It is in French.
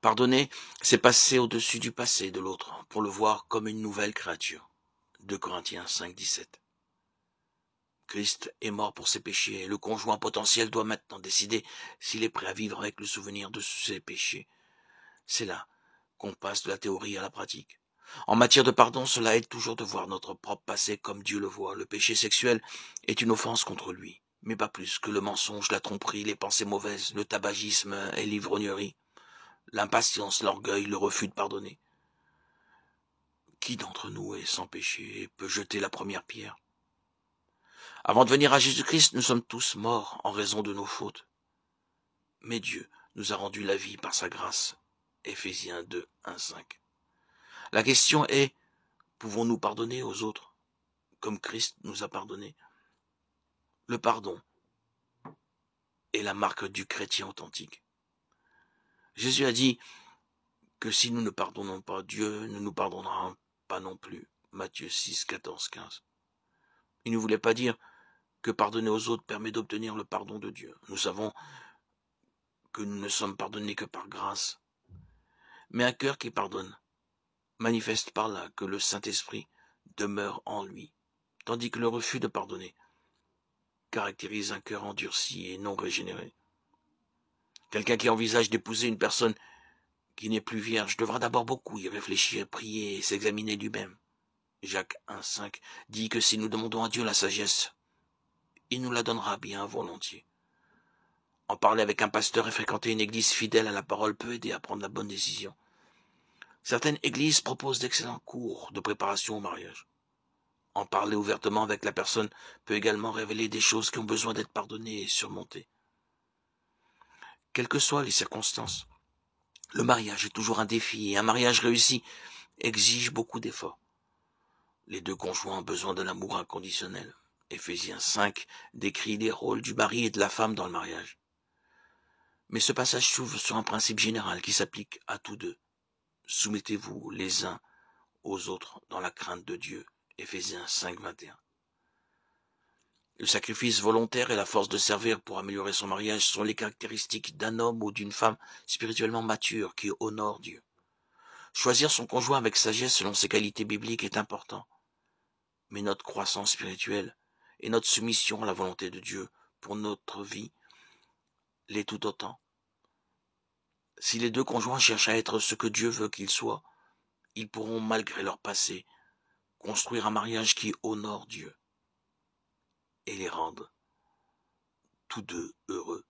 Pardonner, c'est passer au-dessus du passé de l'autre pour le voir comme une nouvelle créature. 2 Corinthiens 5, 17. Christ est mort pour ses péchés et le conjoint potentiel doit maintenant décider s'il est prêt à vivre avec le souvenir de ses péchés. C'est là qu'on passe de la théorie à la pratique. En matière de pardon, cela aide toujours de voir notre propre passé comme Dieu le voit. Le péché sexuel est une offense contre lui, mais pas plus que le mensonge, la tromperie, les pensées mauvaises, le tabagisme et l'ivrognerie, l'impatience, l'orgueil, le refus de pardonner. Qui d'entre nous est sans péché et peut jeter la première pierre? Avant de venir à Jésus-Christ, nous sommes tous morts en raison de nos fautes. Mais Dieu nous a rendu la vie par sa grâce. Éphésiens 2, 1, 5. La question est, pouvons-nous pardonner aux autres comme Christ nous a pardonné? Le pardon est la marque du chrétien authentique. Jésus a dit que si nous ne pardonnons pas, Dieu ne nous pardonnera pas non plus. Matthieu 6, 14, 15. Il ne voulait pas dire que pardonner aux autres permet d'obtenir le pardon de Dieu. Nous savons que nous ne sommes pardonnés que par grâce. Mais un cœur qui pardonne manifeste par là que le Saint-Esprit demeure en lui, tandis que le refus de pardonner caractérise un cœur endurci et non régénéré. Quelqu'un qui envisage d'épouser une personne qui n'est plus vierge devra d'abord beaucoup y réfléchir, prier et s'examiner lui-même. Jacques 1, 5 dit que si nous demandons à Dieu la sagesse, il nous la donnera bien volontiers. En parler avec un pasteur et fréquenter une église fidèle à la parole peut aider à prendre la bonne décision. Certaines églises proposent d'excellents cours de préparation au mariage. En parler ouvertement avec la personne peut également révéler des choses qui ont besoin d'être pardonnées et surmontées. Quelles que soient les circonstances, le mariage est toujours un défi et un mariage réussi exige beaucoup d'efforts. Les deux conjoints ont besoin de l'amour inconditionnel. Éphésiens 5 décrit les rôles du mari et de la femme dans le mariage. Mais ce passage s'ouvre sur un principe général qui s'applique à tous deux. Soumettez-vous les uns aux autres dans la crainte de Dieu. Éphésiens 5, 21. Le sacrifice volontaire et la force de servir pour améliorer son mariage sont les caractéristiques d'un homme ou d'une femme spirituellement mature qui honore Dieu. Choisir son conjoint avec sagesse selon ses qualités bibliques est important. Mais notre croissance spirituelle et notre soumission à la volonté de Dieu pour notre vie l'est tout autant. Si les deux conjoints cherchent à être ce que Dieu veut qu'ils soient, ils pourront, malgré leur passé, construire un mariage qui honore Dieu et les rende tous deux heureux.